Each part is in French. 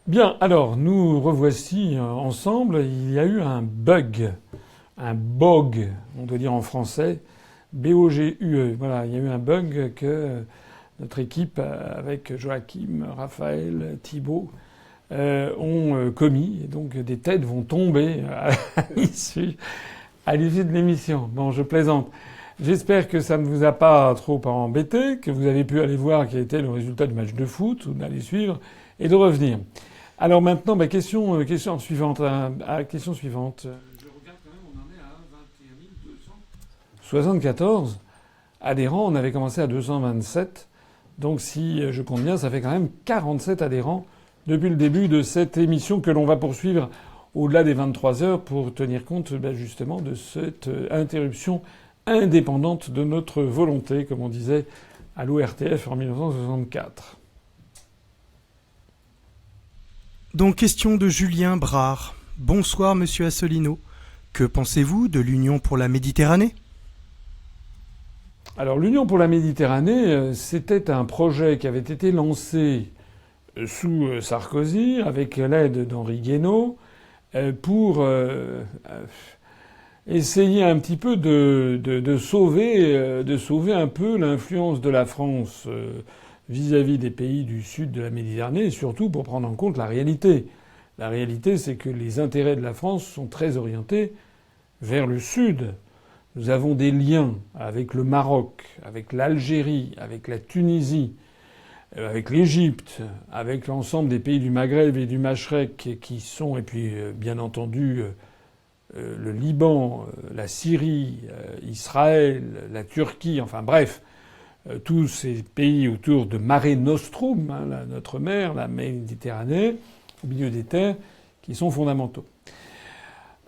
Bien, alors nous revoici ensemble. Il y a eu un bug, on doit dire en français, B-O-G-U-E. Voilà, il y a eu un bug que notre équipe, avec Joachim, Raphaël, Thibault, ont commis. Et donc des têtes vont tomber l'issue, à l'issue de l'émission. Bon, je plaisante. J'espère que ça ne vous a pas trop embêté, que vous avez pu aller voir quel était le résultat du match de foot, ou d'aller suivre, et de revenir. Alors maintenant, question suivante. Question suivante. Je regarde quand même, on en est à 21 274 adhérents. On avait commencé à 227. Donc si je compte bien, ça fait quand même 47 adhérents depuis le début de cette émission que l'on va poursuivre au-delà des 23 heures pour tenir compte justement de cette interruption indépendante de notre volonté, comme on disait à l'ORTF en 1964. Donc, question de Julien Brard. Bonsoir, monsieur Asselineau. Que pensez-vous de l'Union pour la Méditerranée ? Alors, l'Union pour la Méditerranée, c'était un projet qui avait été lancé sous Sarkozy, avec l'aide d'Henri Guénaud, pour essayer un petit peu de sauver un peu l'influence de la France vis-à-vis des pays du sud de la Méditerranée, et surtout pour prendre en compte la réalité. La réalité, c'est que les intérêts de la France sont très orientés vers le sud. Nous avons des liens avec le Maroc, avec l'Algérie, avec la Tunisie, avec l'Égypte, avec l'ensemble des pays du Maghreb et du Machrek qui sont, et puis bien entendu le Liban, la Syrie, Israël, la Turquie, enfin bref, tous ces pays autour de Mare Nostrum, notre mer, la Méditerranée, au milieu des terres, qui sont fondamentaux.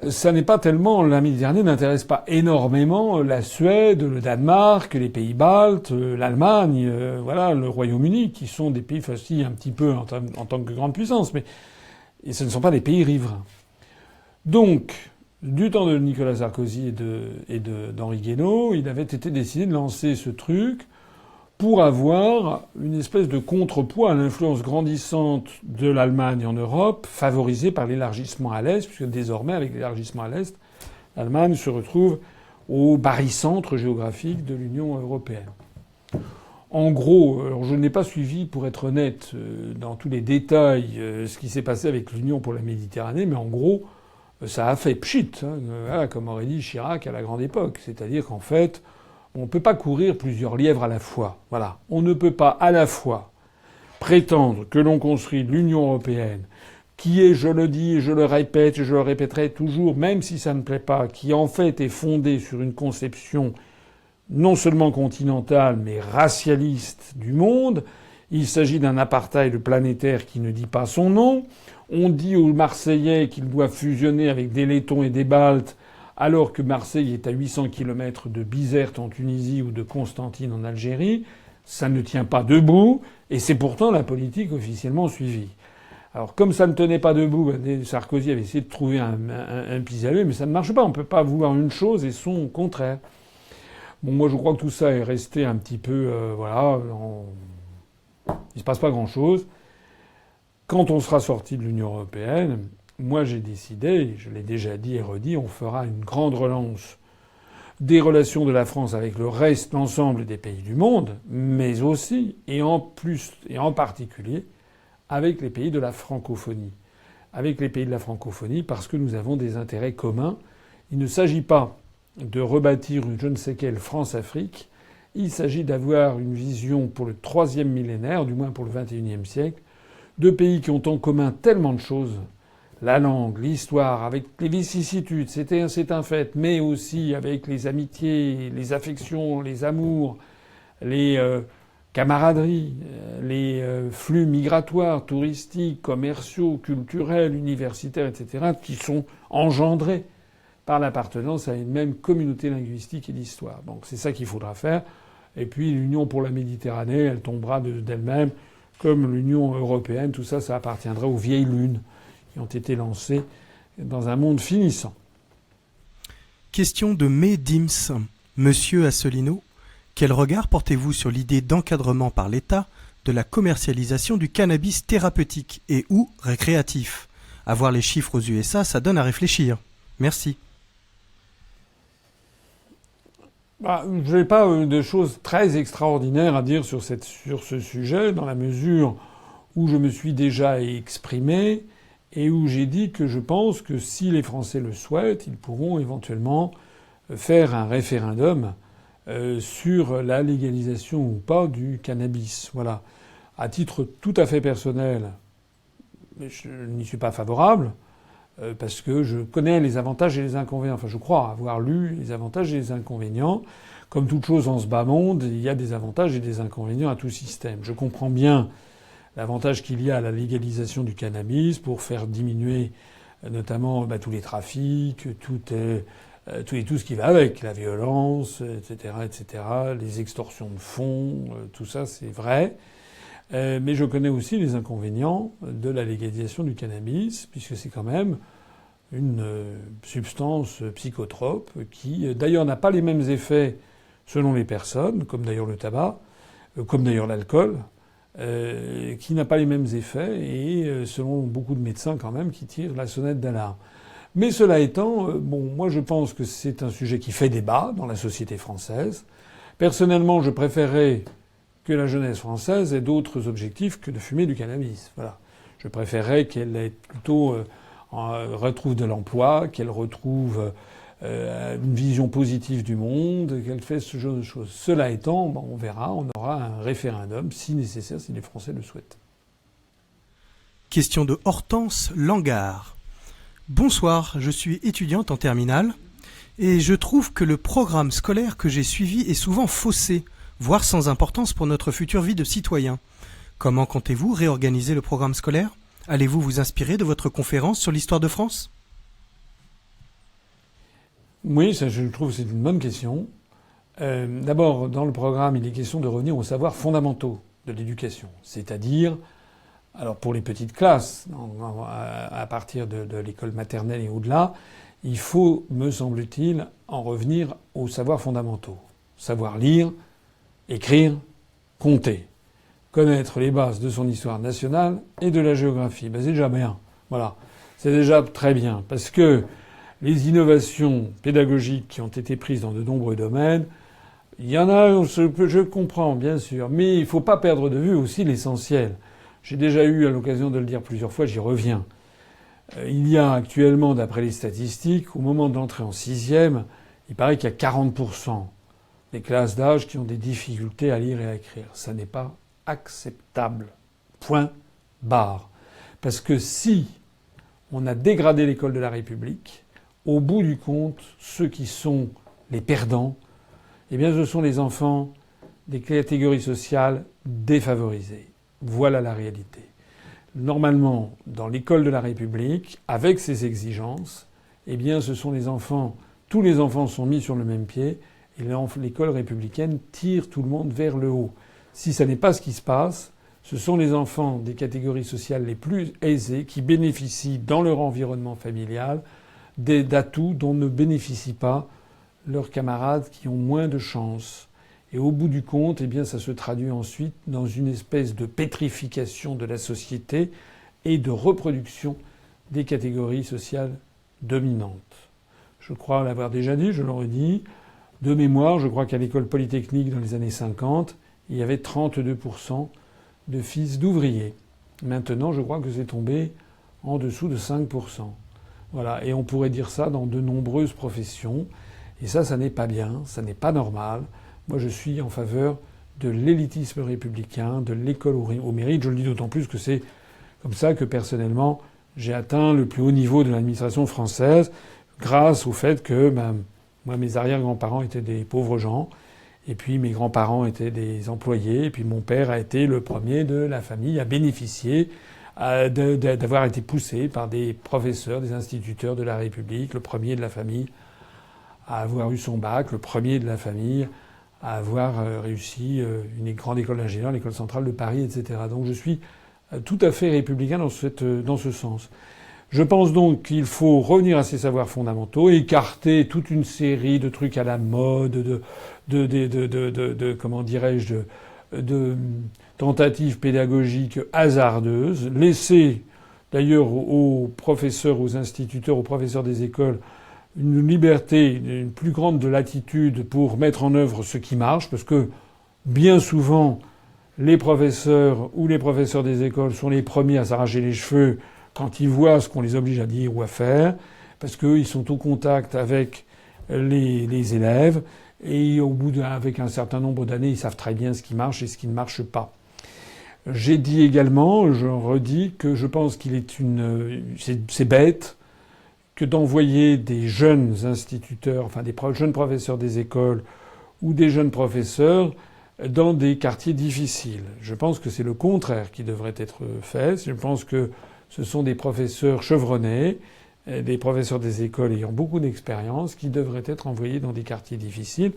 Ça n'est pas tellement, la Méditerranée n'intéresse pas énormément la Suède, le Danemark, les pays baltes, l'Allemagne, voilà, le Royaume-Uni, qui sont des pays fascinés un petit peu en tant que grande puissance, mais et ce ne sont pas des pays riverains. Donc, du temps de Nicolas Sarkozy et d'Henri Guénaud, il avait été décidé de lancer ce truc pour avoir une espèce de contrepoids à l'influence grandissante de l'Allemagne en Europe, favorisée par l'élargissement à l'Est, puisque désormais, avec l'élargissement à l'Est, l'Allemagne se retrouve au barycentre géographique de l'Union européenne. En gros, alors je n'ai pas suivi, pour être honnête, dans tous les détails, ce qui s'est passé avec l'Union pour la Méditerranée, mais en gros, ça a fait pchit, voilà, comme aurait dit Chirac à la grande époque. C'est-à-dire qu'en fait, on ne peut pas courir plusieurs lièvres à la fois. Voilà. On ne peut pas à la fois prétendre que l'on construit l'Union européenne, qui est, je le dis et je le répète, et je le répéterai toujours, même si ça ne plaît pas, qui en fait est fondée sur une conception non seulement continentale, mais racialiste du monde. Il s'agit d'un apartheid planétaire qui ne dit pas son nom. On dit aux Marseillais qu'ils doivent fusionner avec des Lettons et des Baltes, alors que Marseille est à 800 km de Bizerte en Tunisie ou de Constantine en Algérie. Ça ne tient pas debout, et c'est pourtant la politique officiellement suivie. Alors, comme ça ne tenait pas debout, Sarkozy avait essayé de trouver un pis-aller, mais ça ne marche pas. On ne peut pas vouloir une chose et son contraire. Bon, moi, je crois que tout ça est resté un petit peu, il se passe pas grand-chose. Quand on sera sorti de l'Union européenne, moi j'ai décidé, je l'ai déjà dit et redit, on fera une grande relance des relations de la France avec le reste, l'ensemble des pays du monde, mais aussi, et en plus, et en particulier, avec les pays de la francophonie. Avec les pays de la francophonie, parce que nous avons des intérêts communs. Il ne s'agit pas de rebâtir une je ne sais quelle France-Afrique. Il s'agit d'avoir une vision pour le 3e millénaire, du moins pour le 21e siècle, de pays qui ont en commun tellement de choses. La langue, l'histoire, avec les vicissitudes, c'est un fait, mais aussi avec les amitiés, les affections, les amours, les camaraderies, les flux migratoires, touristiques, commerciaux, culturels, universitaires, etc., qui sont engendrés par l'appartenance à une même communauté linguistique et d'histoire. Donc c'est ça qu'il faudra faire. Et puis l'Union pour la Méditerranée, elle tombera d'elle-même, comme l'Union européenne. Tout ça, ça appartiendra aux vieilles lunes qui ont été lancées dans un monde finissant. Question de Dims. Monsieur Asselineau, quel regard portez-vous sur l'idée d'encadrement par l'État de de la commercialisation du cannabis thérapeutique et ou récréatif. À voir les chiffres aux USA, ça donne à réfléchir. Merci. Je n'ai pas de choses très extraordinaires à dire sur ce sujet, dans la mesure où je me suis déjà exprimé et où j'ai dit que je pense que si les Français le souhaitent, ils pourront éventuellement faire un référendum sur la légalisation ou pas du cannabis. Voilà. À titre tout à fait personnel, je n'y suis pas favorable parce que je connais les avantages et les inconvénients. Enfin, je crois avoir lu les avantages et les inconvénients. Comme toute chose en ce bas monde, il y a des avantages et des inconvénients à tout système. Je comprends bien l'avantage qu'il y a à la légalisation du cannabis pour faire diminuer notamment tous les trafics, tout ce qui va avec, la violence, etc., les extorsions de fonds, tout ça c'est vrai. Mais je connais aussi les inconvénients de la légalisation du cannabis, puisque c'est quand même une substance psychotrope qui, d'ailleurs, n'a pas les mêmes effets selon les personnes, comme d'ailleurs le tabac, comme d'ailleurs l'alcool, qui n'a pas les mêmes effets et selon beaucoup de médecins quand même qui tirent la sonnette d'alarme. Mais cela étant, moi je pense que c'est un sujet qui fait débat dans la société française. Personnellement, je préférerais que la jeunesse française ait d'autres objectifs que de fumer du cannabis. Voilà. Je préférerais qu'elle ait plutôt retrouve de l'emploi, qu'elle retrouve une vision positive du monde, qu'elle fait ce genre de choses. Cela étant, on verra, on aura un référendum si nécessaire, si les Français le souhaitent. Question de Hortense Langard. Bonsoir, je suis étudiante en terminale et je trouve que le programme scolaire que j'ai suivi est souvent faussé, voire sans importance pour notre future vie de citoyen. Comment comptez-vous réorganiser le programme scolaire ? Allez-vous vous inspirer de votre conférence sur l'histoire de France ? Oui, ça, je trouve que c'est une bonne question. D'abord, dans le programme, il est question de revenir aux savoirs fondamentaux de l'éducation, c'est-à-dire, alors pour les petites classes, à partir de l'école maternelle et au-delà, il faut, me semble-t-il, en revenir aux savoirs fondamentaux. Savoir lire, écrire, compter. Connaître les bases de son histoire nationale et de la géographie. C'est déjà bien. Voilà. C'est déjà très bien. Parce que les innovations pédagogiques qui ont été prises dans de nombreux domaines, il y en a, je comprends, bien sûr. Mais il ne faut pas perdre de vue aussi l'essentiel. J'ai déjà eu l'occasion de le dire plusieurs fois, j'y reviens. Il y a actuellement, d'après les statistiques, au moment de l'entrée en sixième, il paraît qu'il y a 40% des classes d'âge qui ont des difficultés à lire et à écrire. Ça n'est pas acceptable. Point barre. Parce que si on a dégradé l'école de la République, au bout du compte, ceux qui sont les perdants, eh bien, ce sont les enfants des catégories sociales défavorisées. Voilà la réalité. Normalement, dans l'école de la République, avec ses exigences, eh bien, ce sont les enfants, tous les enfants sont mis sur le même pied, et l'école républicaine tire tout le monde vers le haut. Si ça n'est pas ce qui se passe, ce sont les enfants des catégories sociales les plus aisées qui bénéficient dans leur environnement familial d'atouts dont ne bénéficient pas leurs camarades qui ont moins de chance. Et au bout du compte, eh bien, ça se traduit ensuite dans une espèce de pétrification de la société et de reproduction des catégories sociales dominantes. Je crois l'avoir déjà dit, je le redis. De mémoire, je crois qu'à l'école polytechnique dans les années 50, il y avait 32% de fils d'ouvriers. Maintenant, je crois que c'est tombé en dessous de 5%. Voilà. Et on pourrait dire ça dans de nombreuses professions. Et ça n'est pas bien, ça n'est pas normal. Moi, je suis en faveur de l'élitisme républicain, de l'école au mérite. Je le dis d'autant plus que c'est comme ça que, personnellement, j'ai atteint le plus haut niveau de l'administration française grâce au fait que moi, mes arrière-grands-parents étaient des pauvres gens. Et puis mes grands-parents étaient des employés. Et puis mon père a été le premier de la famille à bénéficier d'avoir été poussé par des professeurs, des instituteurs de la République, le premier de la famille à avoir eu son bac, le premier de la famille à avoir réussi une grande école d'ingénieurs, l'école centrale de Paris, etc. Donc je suis tout à fait républicain dans ce sens. Je pense donc qu'il faut revenir à ces savoirs fondamentaux, écarter toute une série de trucs à la mode, comment dirais-je, de tentatives pédagogiques hasardeuses, laisser d'ailleurs aux professeurs, aux instituteurs, aux professeurs des écoles une liberté, une plus grande de latitude pour mettre en œuvre ce qui marche, parce que bien souvent, les professeurs ou les professeurs des écoles sont les premiers à s'arracher les cheveux quand ils voient ce qu'on les oblige à dire ou à faire, parce qu'ils sont au contact avec les élèves, et avec un certain nombre d'années, ils savent très bien ce qui marche et ce qui ne marche pas. J'ai dit également, je redis, que je pense qu'il est c'est bête que d'envoyer des jeunes instituteurs, enfin des jeunes professeurs des écoles ou des jeunes professeurs dans des quartiers difficiles. Je pense que c'est le contraire qui devrait être fait. Je pense que ce sont des professeurs chevronnés, des professeurs des écoles ayant beaucoup d'expérience, qui devraient être envoyés dans des quartiers difficiles,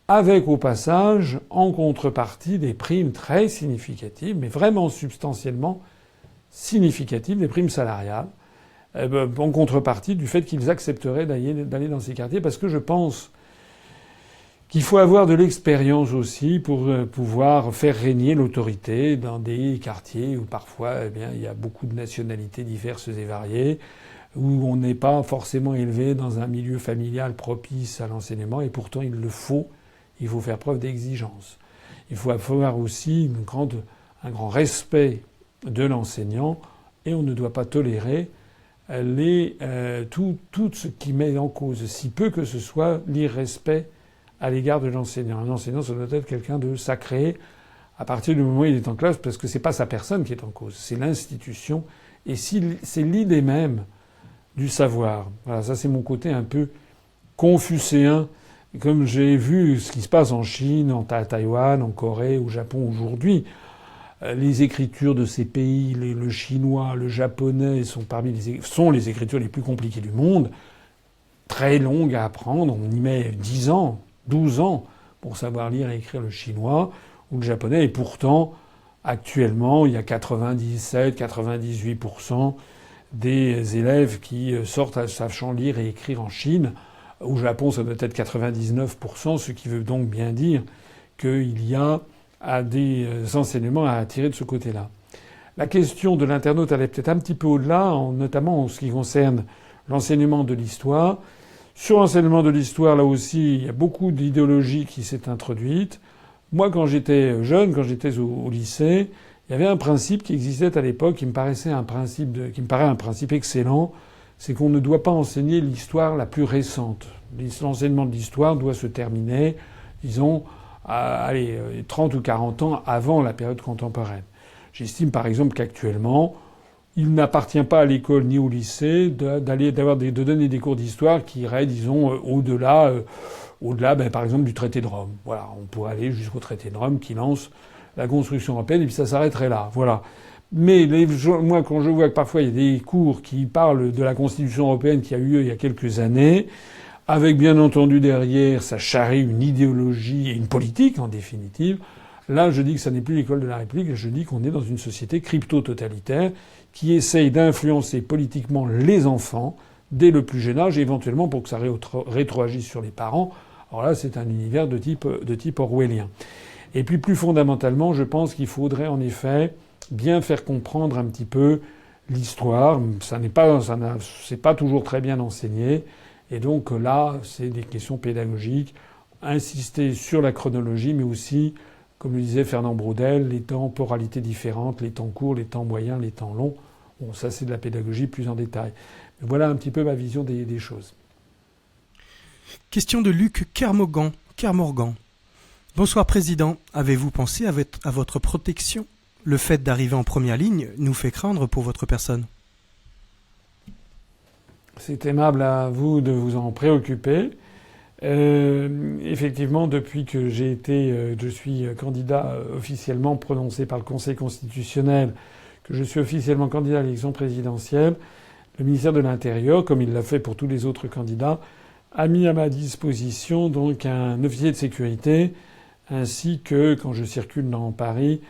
avec au passage, en contrepartie, des primes très significatives, mais vraiment substantiellement significatives, des primes salariales, en contrepartie du fait qu'ils accepteraient d'aller dans ces quartiers, parce que je pense qu'il faut avoir de l'expérience aussi pour pouvoir faire régner l'autorité dans des quartiers où parfois, il y a beaucoup de nationalités diverses et variées, où on n'est pas forcément élevé dans un milieu familial propice à l'enseignement, et pourtant il le faut. Il faut faire preuve d'exigence. Il faut avoir aussi un grand respect de l'enseignant, et on ne doit pas tolérer tout ce qui met en cause, si peu que ce soit, l'irrespect à l'égard de l'enseignant. Un enseignant, ça doit être quelqu'un de sacré à partir du moment où il est en classe, parce que c'est pas sa personne qui est en cause, c'est l'institution, et c'est l'idée même du savoir. Voilà, ça c'est mon côté un peu confucéen, comme j'ai vu ce qui se passe en Chine, à Taïwan, en Corée, au Japon aujourd'hui. Les écritures de ces pays, le chinois, le japonais sont les écritures les plus compliquées du monde, très longues à apprendre. On y met 10 ans, 12 ans pour savoir lire et écrire le chinois ou le japonais. Et pourtant, actuellement, il y a 97-98% des élèves qui sortent sachant lire et écrire en Chine. Au Japon, ça doit être 99%, ce qui veut donc bien dire qu'il y a des enseignements à tirer de ce côté-là. La question de l'internaute, elle est peut-être un petit peu au-delà, notamment en ce qui concerne l'enseignement de l'histoire. Sur l'enseignement de l'histoire, là aussi, il y a beaucoup d'idéologie qui s'est introduite. Moi, quand j'étais jeune, quand j'étais au lycée, il y avait un principe qui existait à l'époque qui me paraît un principe excellent, c'est qu'on ne doit pas enseigner l'histoire la plus récente. L'enseignement de l'histoire doit se terminer, disons, 30 ou 40 ans avant la période contemporaine. J'estime par exemple qu'actuellement, il n'appartient pas à l'école ni au lycée de donner des cours d'histoire qui iraient, disons, au-delà, par exemple, du traité de Rome. Voilà, on pourrait aller jusqu'au traité de Rome qui lance la construction européenne, et puis ça s'arrêterait là. Voilà. Mais moi, quand je vois que parfois il y a des cours qui parlent de la Constitution européenne qui a eu lieu il y a quelques années, avec bien entendu derrière, ça charrie une idéologie et une politique, en définitive, là, je dis que ça n'est plus l'école de la République, je dis qu'on est dans une société crypto-totalitaire qui essaye d'influencer politiquement les enfants dès le plus jeune âge, et éventuellement pour que ça rétroagisse sur les parents. Alors là, c'est un univers de type orwellien. Et puis plus fondamentalement, je pense qu'il faudrait en effet bien faire comprendre un petit peu l'histoire. C'est pas toujours très bien enseigné. Et donc là, c'est des questions pédagogiques. Insister sur la chronologie, mais aussi, comme le disait Fernand Braudel, les temporalités différentes, les temps courts, les temps moyens, les temps longs. Bon, ça c'est de la pédagogie plus en détail. Mais voilà un petit peu ma vision des choses. Question de Luc Kermorgan. Bonsoir Président. Avez-vous pensé à votre protection ? Le fait d'arriver en première ligne nous fait craindre pour votre personne. C'est aimable à vous de vous en préoccuper. Effectivement, depuis que je suis candidat officiellement prononcé par le Conseil constitutionnel, que je suis officiellement candidat à l'élection présidentielle, le ministère de l'Intérieur, comme il l'a fait pour tous les autres candidats, a mis à ma disposition donc un officier de sécurité, ainsi que, quand je circule dans Paris,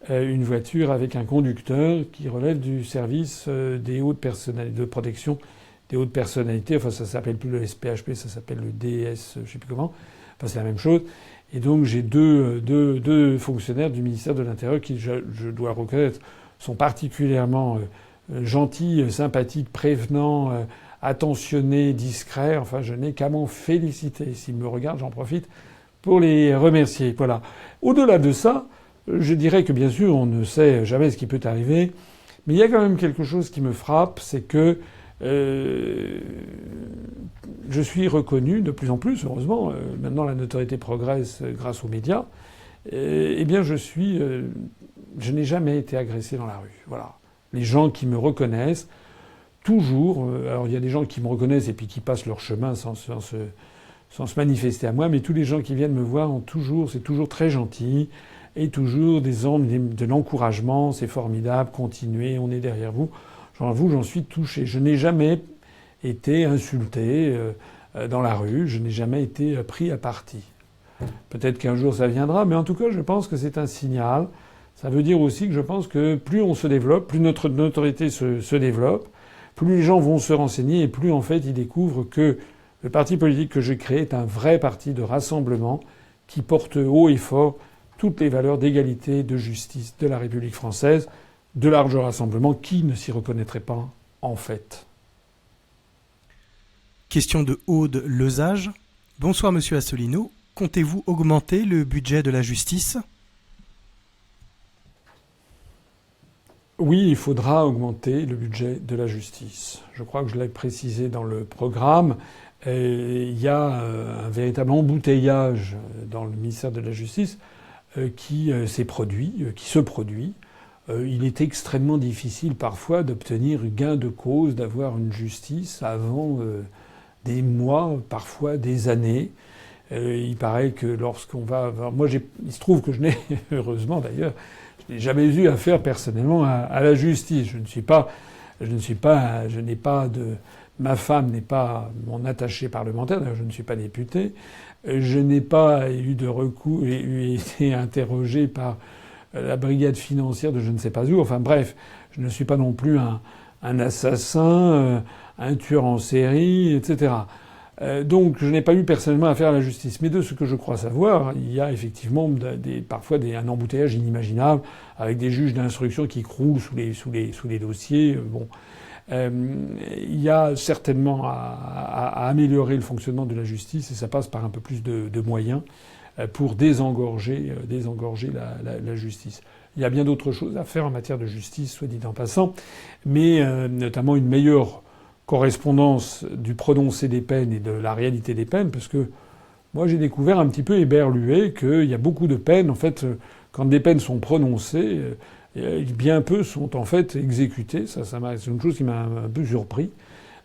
une voiture avec un conducteur qui relève du service des hautes personnalités de protection des hautes personnalités. Enfin, ça s'appelle plus le SPHP, ça s'appelle le DS, je sais plus comment. Enfin, c'est la même chose. Et donc j'ai deux fonctionnaires du ministère de l'Intérieur qui, je dois reconnaître, sont particulièrement gentils, sympathiques, prévenants, attentionnés, discrets. Enfin, je n'ai qu'à m'en féliciter. S'ils me regardent, j'en profite pour les remercier. Voilà. Au-delà de ça, je dirais que bien sûr, on ne sait jamais ce qui peut arriver, mais il y a quand même quelque chose qui me frappe, c'est que je suis reconnu de plus en plus, heureusement. Maintenant, la notoriété progresse grâce aux médias. Eh bien, je n'ai jamais été agressé dans la rue. Voilà. Les gens qui me reconnaissent, toujours. Alors, il y a des gens qui me reconnaissent et puis qui passent leur chemin sans se manifester à moi, mais tous les gens qui viennent me voir c'est toujours très gentil et toujours des hommes de l'encouragement. C'est formidable, continuez, on est derrière vous. J'en suis touché. Je n'ai jamais été insulté dans la rue, je n'ai jamais été pris à partie. Peut-être qu'un jour ça viendra, mais en tout cas, je pense que c'est un signal. Ça veut dire aussi que je pense que plus on se développe, plus notre notoriété se développe, plus les gens vont se renseigner et plus en fait ils découvrent que le parti politique que j'ai créé est un vrai parti de rassemblement qui porte haut et fort toutes les valeurs d'égalité, de justice de la République française, de large rassemblement. Qui ne s'y reconnaîtrait pas, en fait? Question de Aude Lezage. Bonsoir Monsieur Asselineau. Comptez-vous augmenter le budget de la justice ? Oui, il faudra augmenter le budget de la justice. Je crois que je l'ai précisé dans le programme. Il y a un véritable embouteillage dans le ministère de la Justice qui se produit. Il est extrêmement difficile parfois d'obtenir gain de cause, d'avoir une justice avant des mois, parfois des années. Il paraît que lorsqu'on va... il se trouve que je n'ai, heureusement d'ailleurs, je n'ai jamais eu affaire personnellement à la justice. Ma femme n'est pas mon attaché parlementaire, d'ailleurs je ne suis pas député. Je n'ai pas eu de recours et été interrogé par la brigade financière de je ne sais pas où. Enfin bref, je ne suis pas non plus un assassin, un tueur en série, etc. Donc je n'ai pas eu personnellement affaire à la justice. Mais de ce que je crois savoir, il y a effectivement parfois un embouteillage inimaginable avec des juges d'instruction qui croulent sous les dossiers. Il y a certainement à améliorer le fonctionnement de la justice et ça passe par un peu plus de moyens pour désengorger la justice. Il y a bien d'autres choses à faire en matière de justice, soit dit en passant, mais notamment une meilleure correspondance du prononcé des peines et de la réalité des peines, parce que moi j'ai découvert un petit peu éberlué qu'il y a beaucoup de peines, en fait, quand des peines sont prononcées, bien peu sont en fait exécutés. C'est une chose qui m'a un peu surpris.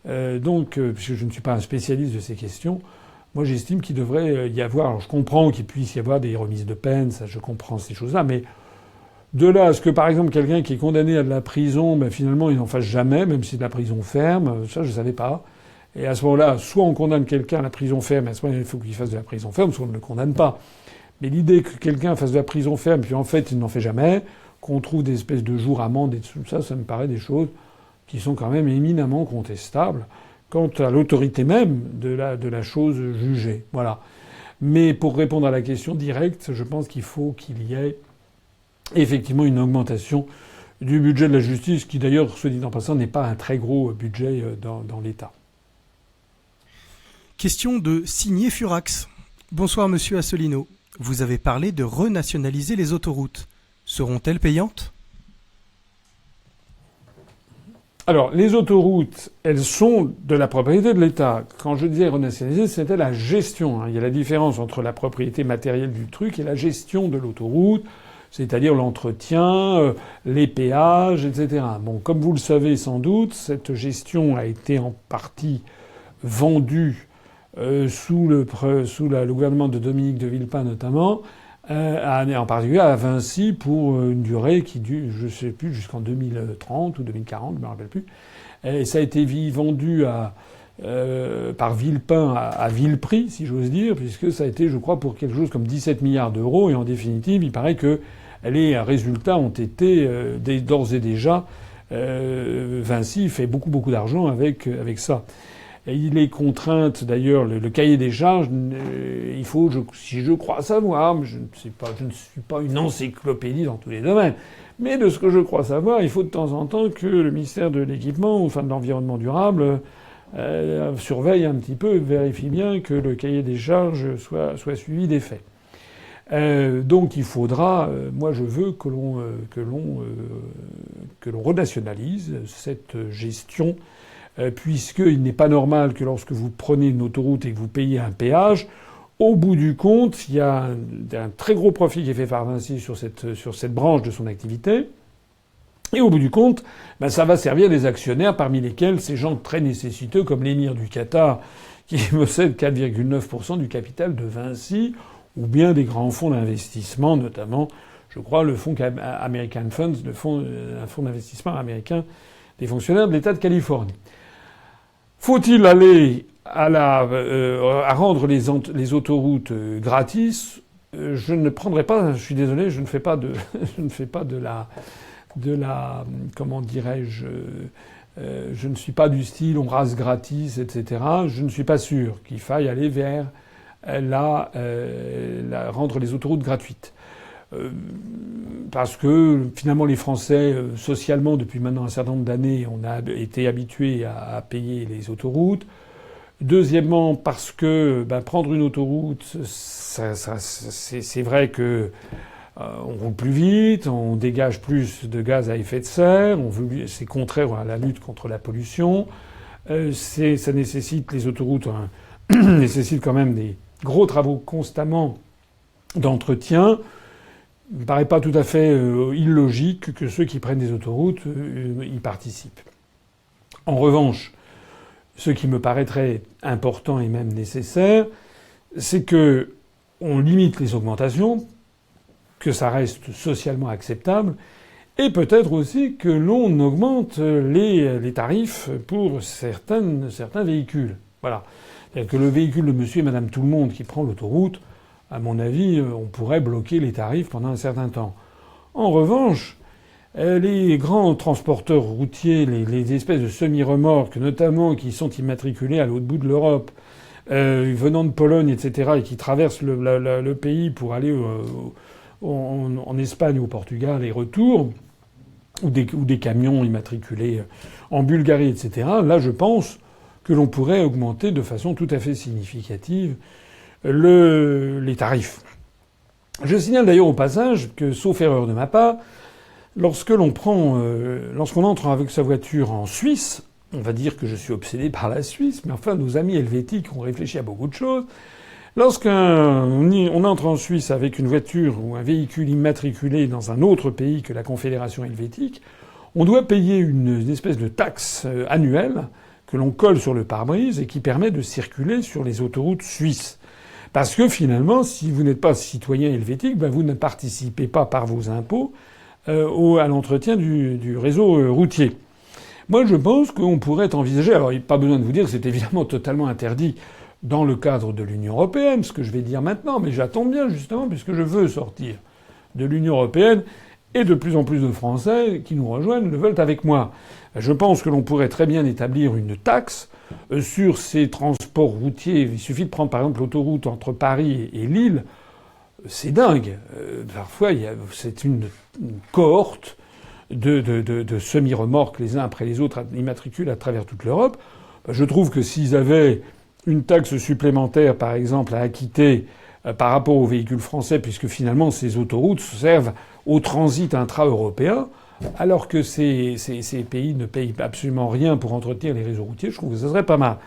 Puisque je ne suis pas un spécialiste de ces questions, moi j'estime qu'il devrait y avoir... Alors je comprends qu'il puisse y avoir des remises de peine, ça je comprends ces choses-là, mais de là à ce que par exemple quelqu'un qui est condamné à de la prison, finalement il n'en fasse jamais, même si c'est de la prison ferme, ça je savais pas. Et à ce moment-là, soit on condamne quelqu'un à la prison ferme, et à ce moment-là il faut qu'il fasse de la prison ferme, soit on ne le condamne pas. Mais l'idée que quelqu'un fasse de la prison ferme, puis en fait il n'en fait jamais, qu'on trouve des espèces de jours amendes et tout ça, ça me paraît des choses qui sont quand même éminemment contestables quant à l'autorité même de la chose jugée. Voilà. Mais pour répondre à la question directe, je pense qu'il faut qu'il y ait effectivement une augmentation du budget de la justice, qui d'ailleurs, soit dit en passant, n'est pas un très gros budget dans l'État. Question de Signé Furax. Bonsoir Monsieur Asselineau. Vous avez parlé de renationaliser les autoroutes. Seront-elles payantes ? Alors, les autoroutes, elles sont de la propriété de l'État. Quand je disais renationaliser, c'était la gestion. Il y a la différence entre la propriété matérielle du truc et la gestion de l'autoroute, c'est-à-dire l'entretien, les péages, etc. Bon, comme vous le savez sans doute, cette gestion a été en partie vendue sous le gouvernement de Dominique de Villepin notamment, en particulier à Vinci pour une durée qui dure, je sais plus, jusqu'en 2030 ou 2040, je me rappelle plus. Et ça a été vendu par Villepin à vil prix, si j'ose dire, puisque ça a été, je crois, pour quelque chose comme 17 milliards d'euros. Et en définitive, il paraît que les résultats ont été d'ores et déjà. Vinci fait beaucoup d'argent avec ça. Et il est contrainte, d'ailleurs, le cahier des charges, il faut, si je crois savoir, mais je ne suis pas une encyclopédie dans tous les domaines, mais de ce que je crois savoir, il faut de temps en temps que le ministère de l'Équipement, enfin de l'Environnement durable, surveille un petit peu, vérifie bien que le cahier des charges soit suivi des faits. Donc il faudra, moi je veux que l'on renationalise cette gestion, puisqu'il n'est pas normal que lorsque vous prenez une autoroute et que vous payez un péage, au bout du compte, il y a un très gros profit qui est fait par Vinci sur cette branche de son activité. Et au bout du compte, ça va servir des actionnaires, parmi lesquels ces gens très nécessiteux comme l'émir du Qatar, qui possède 4,9% du capital de Vinci, ou bien des grands fonds d'investissement, notamment, je crois, le fonds American Funds, un fonds d'investissement américain des fonctionnaires de l'État de Californie. Faut-il aller à rendre les autoroutes gratis? Je ne prendrai pas, je suis désolé, je ne fais pas de la comment dirais-je, je ne suis pas du style on rase gratis, etc. Je ne suis pas sûr qu'il faille aller vers rendre les autoroutes gratuites. Parce que finalement les Français, socialement, depuis maintenant un certain nombre d'années, on a été habitués à payer les autoroutes. Deuxièmement, parce que prendre une autoroute, c'est vrai que on roule plus vite, on dégage plus de gaz à effet de serre, c'est contraire à la lutte contre la pollution. Ça nécessite, les autoroutes nécessitent quand même des gros travaux constamment d'entretien. Il me paraît pas tout à fait illogique que ceux qui prennent des autoroutes y participent. En revanche, ce qui me paraîtrait important et même nécessaire, c'est que on limite les augmentations, que ça reste socialement acceptable, et peut-être aussi que l'on augmente les tarifs pour certains véhicules. Voilà. C'est-à-dire que le véhicule de monsieur et madame tout le monde qui prend l'autoroute, à mon avis, on pourrait bloquer les tarifs pendant un certain temps. En revanche, les grands transporteurs routiers, les espèces de semi-remorques, notamment qui sont immatriculés à l'autre bout de l'Europe, venant de Pologne, etc., et qui traversent le pays pour aller en Espagne ou au Portugal et retour, ou des camions immatriculés en Bulgarie, etc., là, je pense que l'on pourrait augmenter de façon tout à fait significative les tarifs. Je signale d'ailleurs au passage que, sauf erreur de ma part, lorsqu'on entre avec sa voiture en Suisse, on va dire que je suis obsédé par la Suisse, mais enfin nos amis helvétiques ont réfléchi à beaucoup de choses. Lorsqu'on entre en Suisse avec une voiture ou un véhicule immatriculé dans un autre pays que la Confédération helvétique, on doit payer une espèce de taxe annuelle que l'on colle sur le pare-brise et qui permet de circuler sur les autoroutes suisses. Parce que finalement, si vous n'êtes pas citoyen helvétique, vous ne participez pas par vos impôts à l'entretien du réseau routier. Moi, je pense qu'on pourrait envisager... Alors, il n'y a pas besoin de vous dire que c'est évidemment totalement interdit dans le cadre de l'Union européenne, ce que je vais dire maintenant, mais j'attends bien, justement, puisque je veux sortir de l'Union européenne, et de plus en plus de Français qui nous rejoignent le veulent avec moi. Je pense que l'on pourrait très bien établir une taxe sur ces transports routiers. Il suffit de prendre, par exemple, l'autoroute entre Paris et Lille. C'est dingue. Parfois, c'est une cohorte de semi-remorques les uns après les autres immatriculés à travers toute l'Europe. Je trouve que s'ils avaient une taxe supplémentaire, par exemple, à acquitter par rapport aux véhicules français, puisque finalement ces autoroutes servent au transit intra-européen, alors que ces pays ne payent absolument rien pour entretenir les réseaux routiers, je trouve que ça serait pas mal.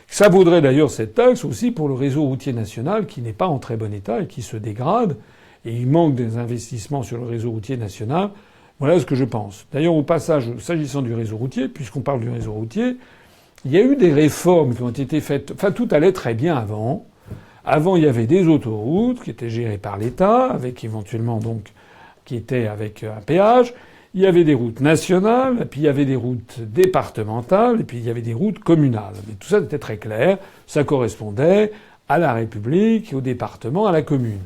Ça vaudrait d'ailleurs cette taxe aussi pour le réseau routier national qui n'est pas en très bon état et qui se dégrade, et il manque des investissements sur le réseau routier national. Voilà ce que je pense. D'ailleurs, au passage, s'agissant du réseau routier, puisqu'on parle du réseau routier, il y a eu des réformes qui ont été faites. Enfin, tout allait très bien avant. Avant, il y avait des autoroutes qui étaient gérées par l'État, avec éventuellement donc qui étaient avec un péage. Il y avait des routes nationales, et puis il y avait des routes départementales, et puis il y avait des routes communales. Mais tout ça était très clair. Ça correspondait à la République, au département, à la commune.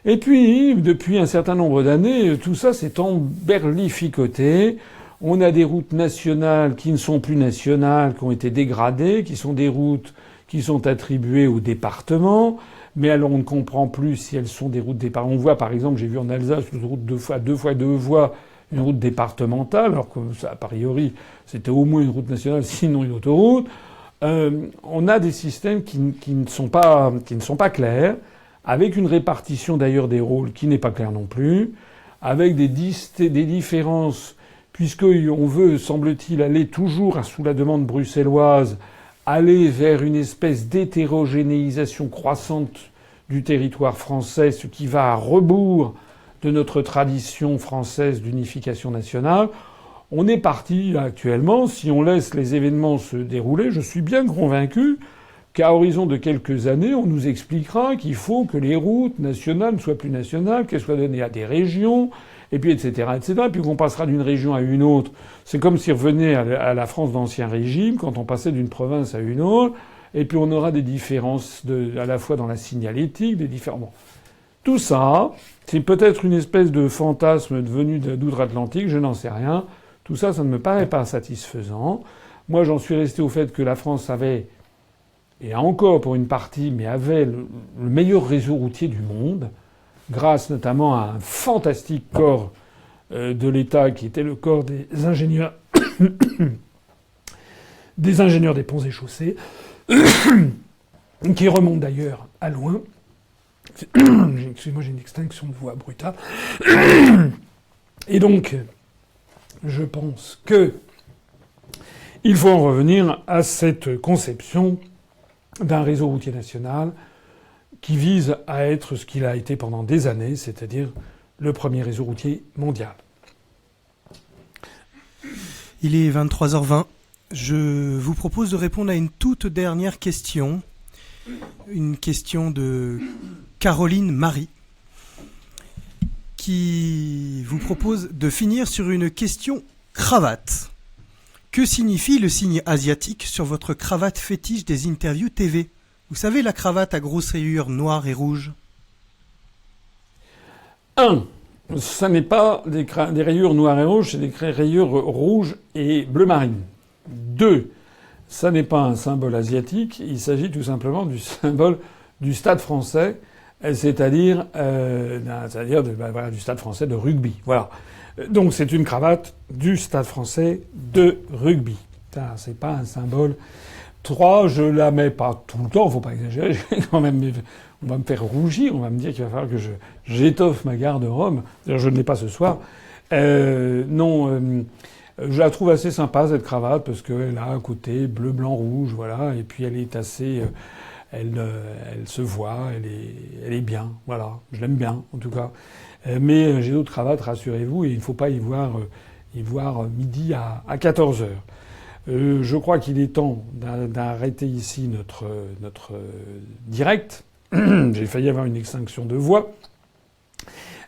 Et puis, depuis un certain nombre d'années, tout ça s'est emberlificoté. On a des routes nationales qui ne sont plus nationales, qui ont été dégradées, qui sont des routes qui sont attribuées aux départements. Mais alors on ne comprend plus si elles sont des routes départementales. On voit par exemple, j'ai vu en Alsace une route deux fois deux voies, une route départementale, alors que ça, a priori c'était au moins une route nationale, sinon une autoroute. On a des systèmes qui ne sont pas clairs, avec une répartition d'ailleurs des rôles qui n'est pas claire non plus, avec des différences, puisqu'on veut, semble-t-il, aller toujours sous la demande bruxelloise, aller vers une espèce d'hétérogénéisation croissante du territoire français, ce qui va à rebours de notre tradition française d'unification nationale. On est parti actuellement, si on laisse les événements se dérouler, je suis bien convaincu qu'à horizon de quelques années, on nous expliquera qu'il faut que les routes nationales ne soient plus nationales, qu'elles soient données à des régions, et puis etc., et puis qu'on passera d'une région à une autre. C'est comme si on revenait à la France d'Ancien Régime, quand on passait d'une province à une autre, et puis on aura des différences à la fois dans la signalétique, des différents... Bon. Tout ça, c'est peut-être une espèce de fantasme devenu d'outre-Atlantique, je n'en sais rien. Tout ça, ça ne me paraît pas satisfaisant. Moi, j'en suis resté au fait que la France avait, et encore pour une partie, mais avait le meilleur réseau routier du monde, grâce notamment à un fantastique corps de l'État qui était le corps des ingénieurs des ponts et chaussées, qui remonte d'ailleurs à loin. Excusez-moi, j'ai une extinction de voix brutale. Et donc, je pense que il faut en revenir à cette conception d'un réseau routier national qui vise à être ce qu'il a été pendant des années, c'est-à-dire le premier réseau routier mondial. Il est 23h20. Je vous propose de répondre à une toute dernière question. Une question de Caroline Marie, qui vous propose de finir sur une question cravate. Que signifie le signe asiatique sur votre cravate fétiche des interviews TV ? Vous savez, la cravate à grosses rayures noires et rouges ? 1. Ça n'est pas des rayures noires et rouges, c'est des rayures rouges et bleu marine. 2. Ça n'est pas un symbole asiatique, il s'agit tout simplement du symbole du Stade français, c'est-à-dire du Stade français de rugby. Voilà. Donc c'est une cravate du Stade français de rugby. Ça, c'est pas un symbole. 3, je la mets pas tout le temps, faut pas exagérer. Quand même, on va me faire rougir, on va me dire qu'il va falloir que j'étoffe ma garde-robe. D'ailleurs, je ne l'ai pas ce soir. Je la trouve assez sympa cette cravate parce qu'elle a un côté bleu, blanc, rouge, voilà. Et puis elle est assez, elle se voit, elle est bien, voilà. Je l'aime bien en tout cas. Mais j'ai d'autres cravates, rassurez-vous, et il ne faut pas y voir midi à 14 heures. Je crois qu'il est temps d'arrêter ici notre direct. J'ai failli avoir une extinction de voix.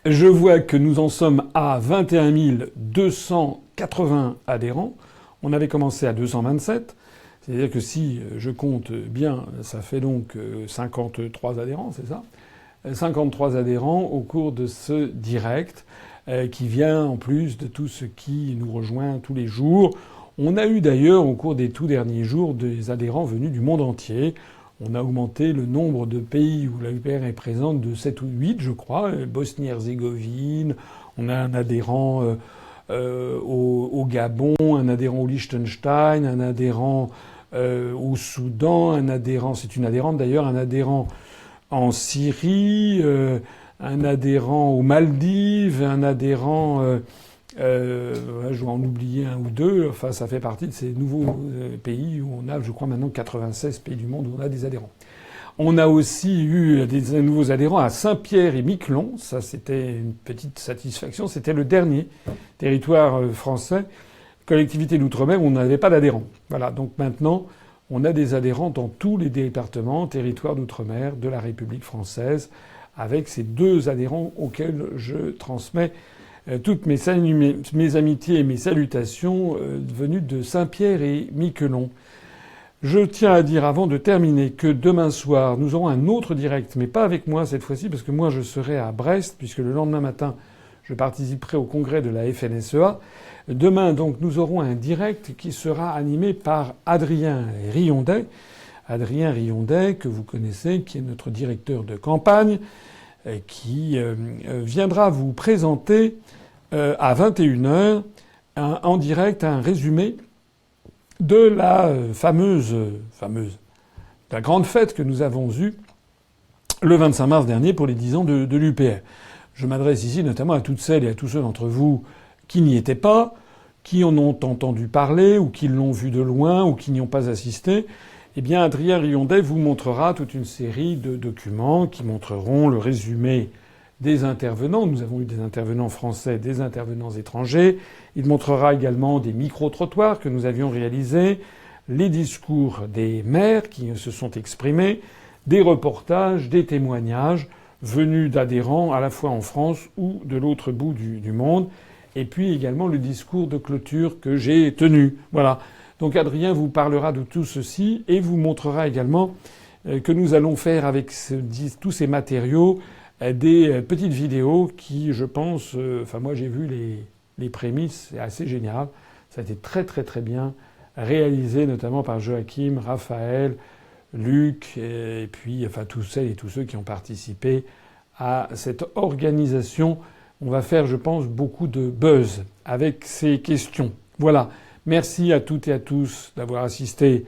Je vois que nous en sommes à 21 280 adhérents. On avait commencé à 227. C'est-à-dire que si je compte bien, ça fait donc 53 adhérents, c'est ça ? 53 adhérents au cours de ce direct, qui vient en plus de tout ce qui nous rejoint tous les jours. On a eu d'ailleurs, au cours des tout derniers jours, des adhérents venus du monde entier. On a augmenté le nombre de pays où la UPR est présente de 7 ou 8, je crois. Bosnie-Herzégovine, on a un adhérent au Gabon, un adhérent au Liechtenstein, un adhérent au Soudan, c'est une adhérente d'ailleurs, un adhérent en Syrie, un adhérent aux Maldives, un adhérent... je vais en oublier un ou deux. Enfin, ça fait partie de ces nouveaux pays où on a, je crois, maintenant 96 pays du monde où on a des adhérents. On a aussi eu des nouveaux adhérents à Saint-Pierre et Miquelon. Ça, c'était une petite satisfaction. C'était le dernier territoire français, collectivité d'outre-mer, où on n'avait pas d'adhérents. Voilà. Donc maintenant, on a des adhérents dans tous les départements, territoires d'outre-mer de la République française, avec ces 2 adhérents auxquels je transmets toutes mes amitiés et mes salutations venues de Saint-Pierre et Miquelon. Je tiens à dire avant de terminer que demain soir, nous aurons un autre direct, mais pas avec moi cette fois-ci, parce que moi je serai à Brest, puisque le lendemain matin, Je participerai au congrès de la FNSEA. Demain, donc, nous aurons un direct qui sera animé par Adrien Riondet. Adrien Riondet, que vous connaissez, qui est notre directeur de campagne, qui viendra vous présenter à 21h en direct un résumé de la la grande fête que nous avons eue le 25 mars dernier pour les 10 ans de l'UPR. Je m'adresse ici notamment à toutes celles et à tous ceux d'entre vous qui n'y étaient pas, qui en ont entendu parler, ou qui l'ont vu de loin, ou qui n'y ont pas assisté. Eh bien, Adrien Riondet vous montrera toute une série de documents qui montreront le résumé des intervenants. Nous avons eu des intervenants français, des intervenants étrangers. Il montrera également des micro-trottoirs que nous avions réalisés, les discours des maires qui se sont exprimés, des reportages, des témoignages venus d'adhérents à la fois en France ou de l'autre bout du monde, et puis également le discours de clôture que j'ai tenu. Voilà. Donc Adrien vous parlera de tout ceci et vous montrera également que nous allons faire avec tous ces matériaux des petites vidéos qui, je pense, moi j'ai vu les prémices, c'est assez génial. Ça a été très très très bien réalisé, notamment par Joachim, Raphaël, Luc, et puis tous celles et tous ceux qui ont participé à cette organisation. On va faire, je pense, beaucoup de buzz avec ces questions. Voilà. Merci à toutes et à tous d'avoir assisté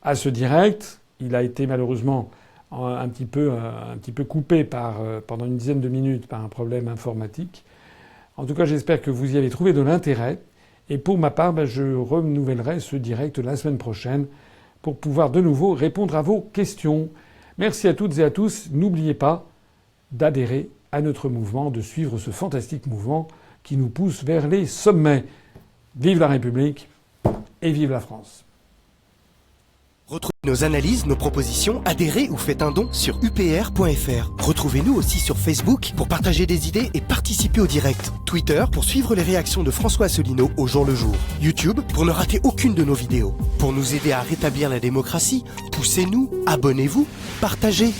à ce direct. Il a été malheureusement un petit peu coupé pendant une dizaine de minutes par un problème informatique. En tout cas, j'espère que vous y avez trouvé de l'intérêt. Et pour ma part, je renouvellerai ce direct la semaine prochaine pour pouvoir de nouveau répondre à vos questions. Merci à toutes et à tous. N'oubliez pas d'adhérer à notre mouvement, de suivre ce fantastique mouvement qui nous pousse vers les sommets. Vive la République et vive la France. Retrouvez nos analyses, nos propositions, adhérez ou faites un don sur upr.fr. Retrouvez-nous aussi sur Facebook pour partager des idées et participer au direct. Twitter pour suivre les réactions de François Asselineau au jour le jour. YouTube pour ne rater aucune de nos vidéos. Pour nous aider à rétablir la démocratie, poussez-nous, abonnez-vous, partagez.